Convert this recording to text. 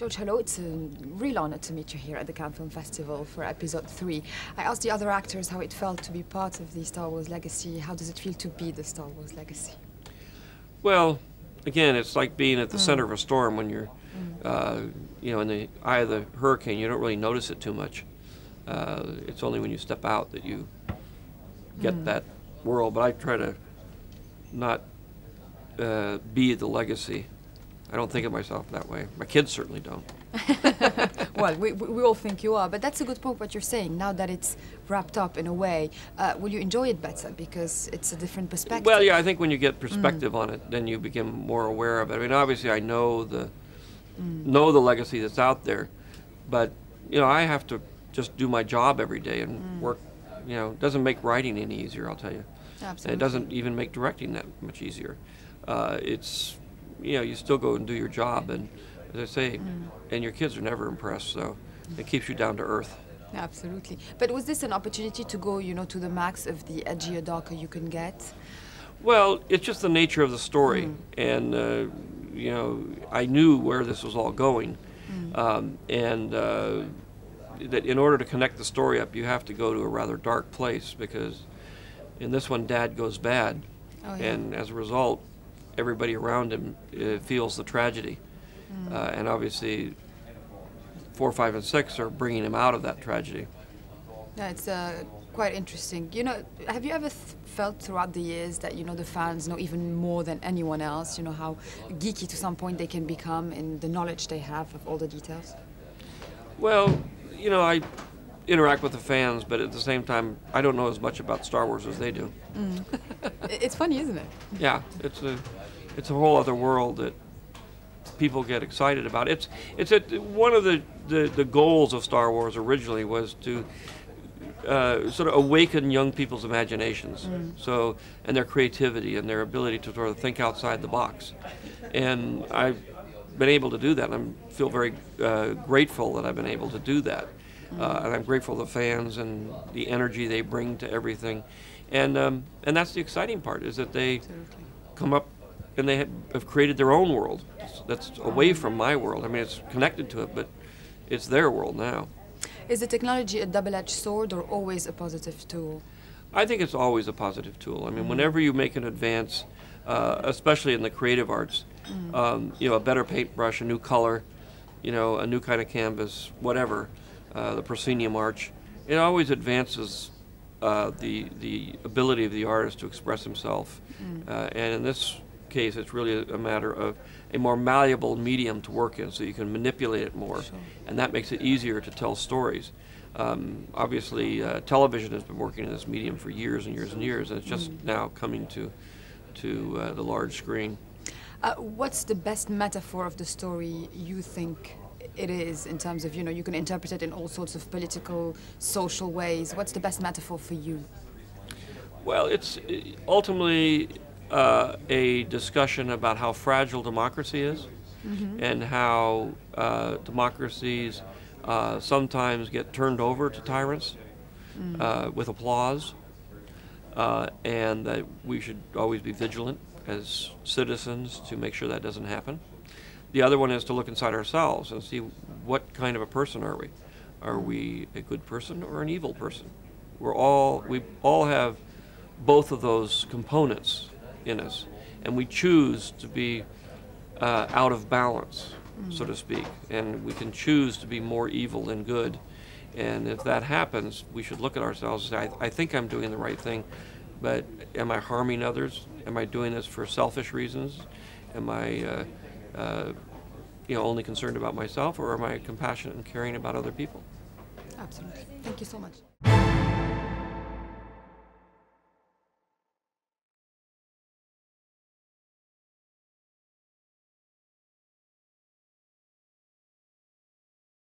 George, hello. It's a real honor to meet you here at the Cannes Film Festival for episode 3. I asked the other actors how it felt to be part of the Star Wars legacy. How does it feel to be the Star Wars legacy? Well, again, it's like being at the center of a storm when you're, in the eye of the hurricane. You don't really notice it too much. It's only when you step out that you get that world. But I try to not be the legacy. I don't think of myself that way. My kids certainly don't. Well, we all think you are, but that's a good point what you're saying. Now that it's wrapped up in a way, will you enjoy it better because it's a different perspective? Well, yeah, I think when you get perspective on it, then you become more aware of it. I mean, obviously I know the legacy that's out there, but I have to just do my job every day and work. It doesn't make writing any easier, I'll tell you. Absolutely. And it doesn't even make directing that much easier. It's you still go and do your job, and as I say, and your kids are never impressed, so it keeps you down to earth. Absolutely. But was this an opportunity to go, to the max of the edgier, darker you can get? Well, it's just the nature of the story, and I knew where this was all going, and that in order to connect the story up, you have to go to a rather dark place, because in this one, Dad goes bad, and as a result, everybody around him feels the tragedy, and obviously 4, 5, and 6 are bringing him out of that tragedy. Yeah, it's quite interesting. Have you ever felt throughout the years that the fans know even more than anyone else? How geeky to some point they can become in the knowledge they have of all the details. Well, I interact with the fans, but at the same time, I don't know as much about Star Wars as they do. It's funny, isn't it? Yeah, it's a whole other world that people get excited about. One of the goals of Star Wars originally was to sort of awaken young people's imaginations, and their creativity and their ability to sort of think outside the box. And I've been able to do that. I feel very grateful that I've been able to do that. And I'm grateful to the fans and the energy they bring to everything. And that's the exciting part, is that they come up and they have created their own world that's away from my world. I mean, it's connected to it, but it's their world now. Is the technology a double-edged sword or always a positive tool? I think it's always a positive tool. I mean, whenever you make an advance, especially in the creative arts, a better paintbrush, a new color, a new kind of canvas, whatever, the proscenium arch, it always advances the ability of the artist to express himself. And in this case, it's really a matter of a more malleable medium to work in, so you can manipulate it more, and that makes it easier to tell stories. Obviously, television has been working in this medium for years and years and years, and it's just now coming to the large screen. What's the best metaphor of the story you think it is, in terms of, you can interpret it in all sorts of political, social ways? What's the best metaphor for you? Well, it's ultimately a discussion about how fragile democracy is, and how democracies sometimes get turned over to tyrants with applause, and that we should always be vigilant as citizens to make sure that doesn't happen. The other one is to look inside ourselves and see what kind of a person are we. Are we a good person or an evil person? We all have both of those components in us, and we choose to be out of balance, so to speak, and we can choose to be more evil than good. And if that happens, we should look at ourselves and say, I think I'm doing the right thing, but am I harming others? Am I doing this for selfish reasons? Am I only concerned about myself, or am I compassionate and caring about other people? Absolutely. Thank you so much.